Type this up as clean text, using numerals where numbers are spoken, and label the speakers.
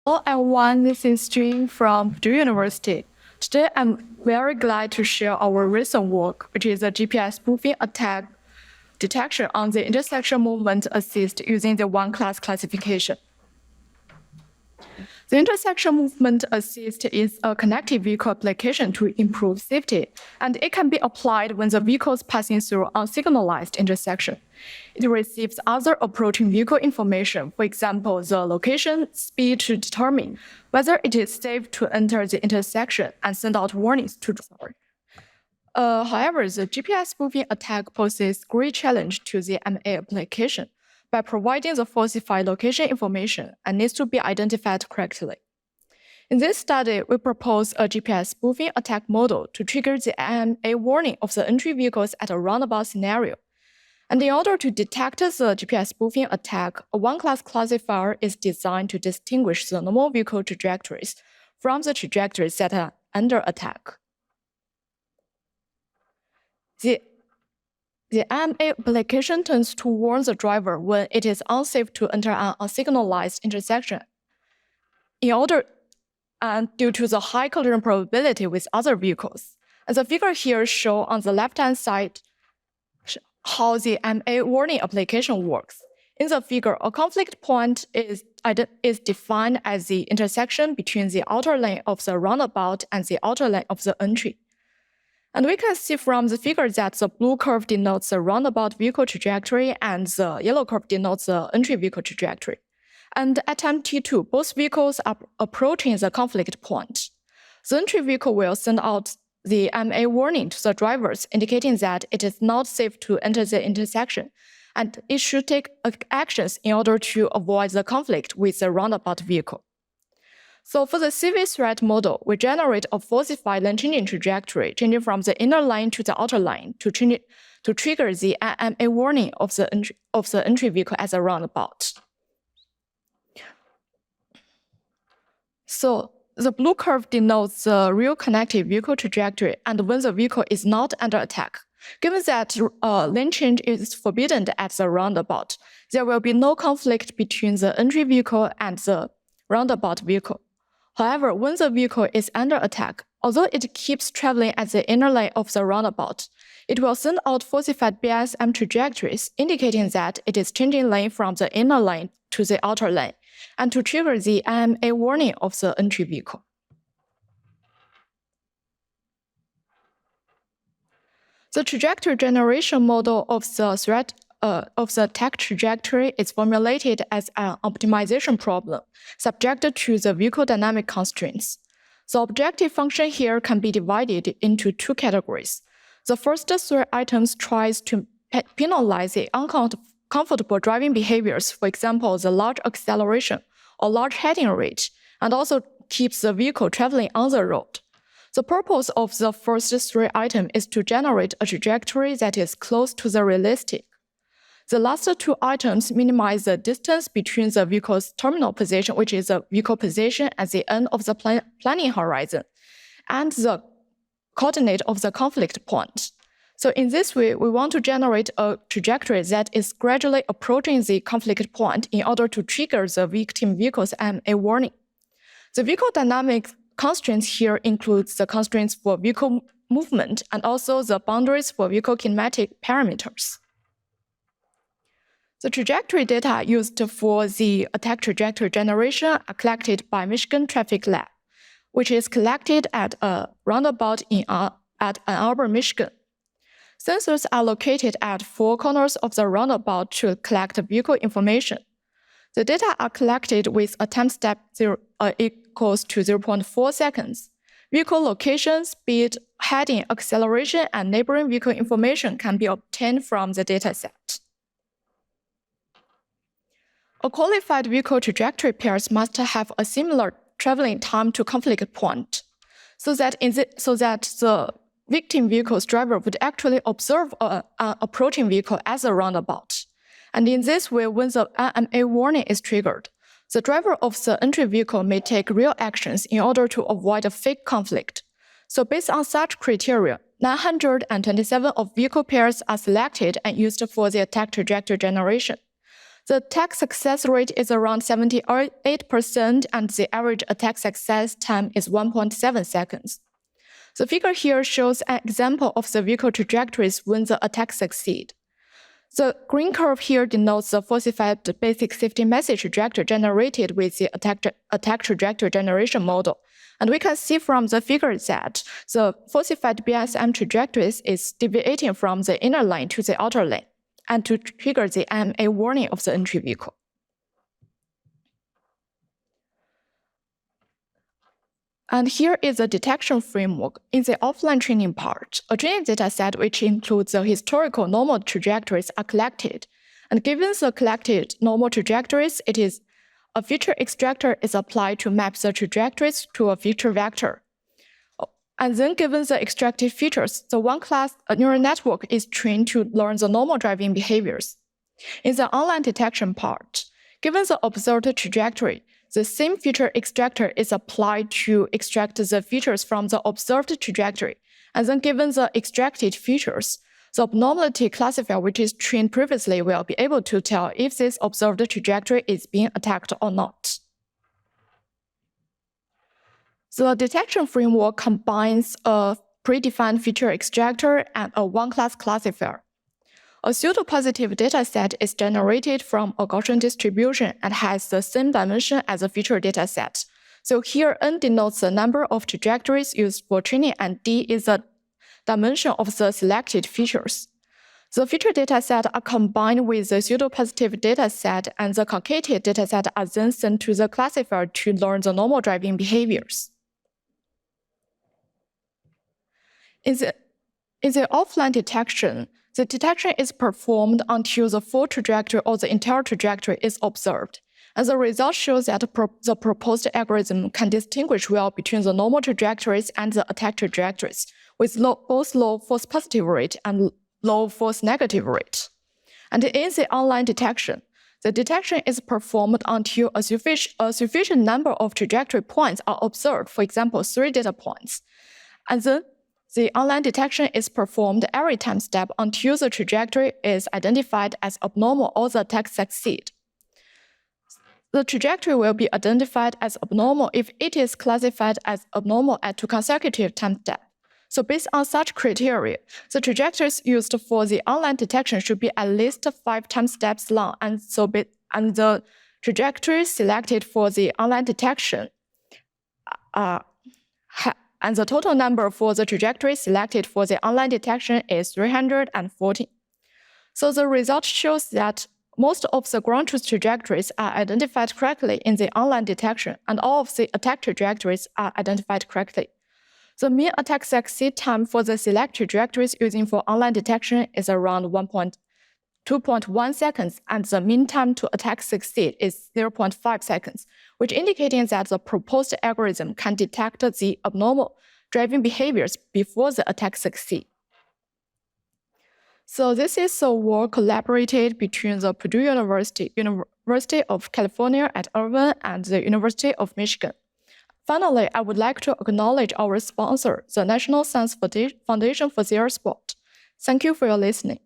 Speaker 1: Hello everyone, this is Jing from Purdue University. Today I'm very glad to share our recent work, which is a GPS spoofing attack detection on the intersection movement assist using the one-class classification. The intersection movement assist is a connected vehicle application to improve safety, and it can be applied when the vehicle is passing through an unsignalized intersection. It receives other approaching vehicle information, for example, the location, speed to determine whether it is safe to enter the intersection and send out warnings to the driver. However, the GPS spoofing attack poses great challenge to the MA application by providing the falsified location information and needs to be identified correctly. In this study, we propose a GPS spoofing attack model to trigger the AMA warning of the entry vehicles at a roundabout scenario. And in order to detect the GPS spoofing attack, a one-class classifier is designed to distinguish the normal vehicle trajectories from the trajectories that are under attack. The AMA application tends to warn the driver when it is unsafe to enter an unsignalized intersection. Due to the high collision probability with other vehicles. And the figure here shows on the left-hand side how the MA warning application works. In the figure, a conflict point is defined as the intersection between the outer lane of the roundabout and the outer lane of the entry. And we can see from the figure that the blue curve denotes the roundabout vehicle trajectory and the yellow curve denotes the entry vehicle trajectory. And at time T2, both vehicles are approaching the conflict point. The entry vehicle will send out the MA warning to the drivers, indicating that it is not safe to enter the intersection, and it should take actions in order to avoid the conflict with the roundabout vehicle. So for the CV threat model, we generate a falsified lane-changing trajectory, changing from the inner line to the outer line to trigger the AMA warning of the entry vehicle as a roundabout. So the blue curve denotes the real connected vehicle trajectory and when the vehicle is not under attack. Given that lane change is forbidden at the roundabout, there will be no conflict between the entry vehicle and the roundabout vehicle. However, when the vehicle is under attack, although it keeps traveling at the inner lane of the roundabout, it will send out falsified BSM trajectories, indicating that it is changing lane from the inner lane to the outer lane, and to trigger the AMA warning of the entry vehicle. The trajectory generation model of the attack trajectory is formulated as an optimization problem subjected to the vehicle dynamic constraints. The objective function here can be divided into two categories. The first three items tries to penalize the uncomfortable driving behaviors, for example, the large acceleration or large heading rate, and also keeps the vehicle traveling on the road. The purpose of the first three items is to generate a trajectory that is close to the realistic. The last two items minimize the distance between the vehicle's terminal position, which is the vehicle position at the end of the planning horizon, and the coordinate of the conflict point. So in this way, we want to generate a trajectory that is gradually approaching the conflict point in order to trigger the victim vehicle's AMA warning. The vehicle dynamic constraints here include the constraints for vehicle movement and also the boundaries for vehicle kinematic parameters. The trajectory data used for the attack trajectory generation are collected by Michigan Traffic Lab, which is collected at a roundabout at Ann Arbor, Michigan. Sensors are located at four corners of the roundabout to collect vehicle information. The data are collected with a time step equals to 0.4 seconds. Vehicle location, speed, heading, acceleration, and neighboring vehicle information can be obtained from the dataset. A qualified vehicle trajectory pairs must have a similar traveling time to conflict point, so that the victim vehicle's driver would actually observe an approaching vehicle as a roundabout. And in this way, when the AMA warning is triggered, the driver of the entry vehicle may take real actions in order to avoid a fake conflict. So based on such criteria, 927 of vehicle pairs are selected and used for the attack trajectory generation. The attack success rate is around 78%, and the average attack success time is 1.7 seconds. The figure here shows an example of the vehicle trajectories when the attack succeeds. The green curve here denotes the falsified basic safety message trajectory generated with the attack trajectory generation model. And we can see from the figure that the falsified BSM trajectories is deviating from the inner lane to the outer lane, and to trigger the AMA warning of the entry vehicle. And here is the detection framework. In the offline training part, a training dataset which includes the historical normal trajectories are collected. And given the collected normal trajectories, a feature extractor is applied to map the trajectories to a feature vector. And then given the extracted features, the one-class neural network is trained to learn the normal driving behaviors. In the online detection part, given the observed trajectory, the same feature extractor is applied to extract the features from the observed trajectory. And then given the extracted features, the abnormality classifier which is trained previously will be able to tell if this observed trajectory is being attacked or not. The detection framework combines a predefined feature extractor and a one-class classifier. A pseudo-positive dataset is generated from a Gaussian distribution and has the same dimension as a feature dataset. So here n denotes the number of trajectories used for training, and d is the dimension of the selected features. The feature dataset are combined with the pseudo-positive dataset, and the concatenated dataset are then sent to the classifier to learn the normal driving behaviors. In the offline detection, the detection is performed until the full trajectory or the entire trajectory is observed. And the result shows that the proposed algorithm can distinguish well between the normal trajectories and the attack trajectories, with both low false positive rate and low false negative rate. And in the online detection, the detection is performed until a sufficient number of trajectory points are observed, for example, 3 data points. And then the online detection is performed every time step until the trajectory is identified as abnormal or the attack succeeds. The trajectory will be identified as abnormal if it is classified as abnormal at 2 consecutive time steps. So based on such criteria, the trajectories used for the online detection should be at least 5 time steps long, and the trajectories selected for the online detection and the total number for the trajectory selected for the online detection is 340. So the result shows that most of the ground truth trajectories are identified correctly in the online detection, and all of the attack trajectories are identified correctly. The mean attack succeed time for the select trajectories using for online detection is around 2.1 seconds, and the mean time to attack succeed is 0.5 seconds, which indicating that the proposed algorithm can detect the abnormal driving behaviors before the attack succeed. So this is a work collaborated between the Purdue University, University of California at Irvine, and the University of Michigan. Finally, I would like to acknowledge our sponsor, the National Science Foundation for their support. Thank you for your listening.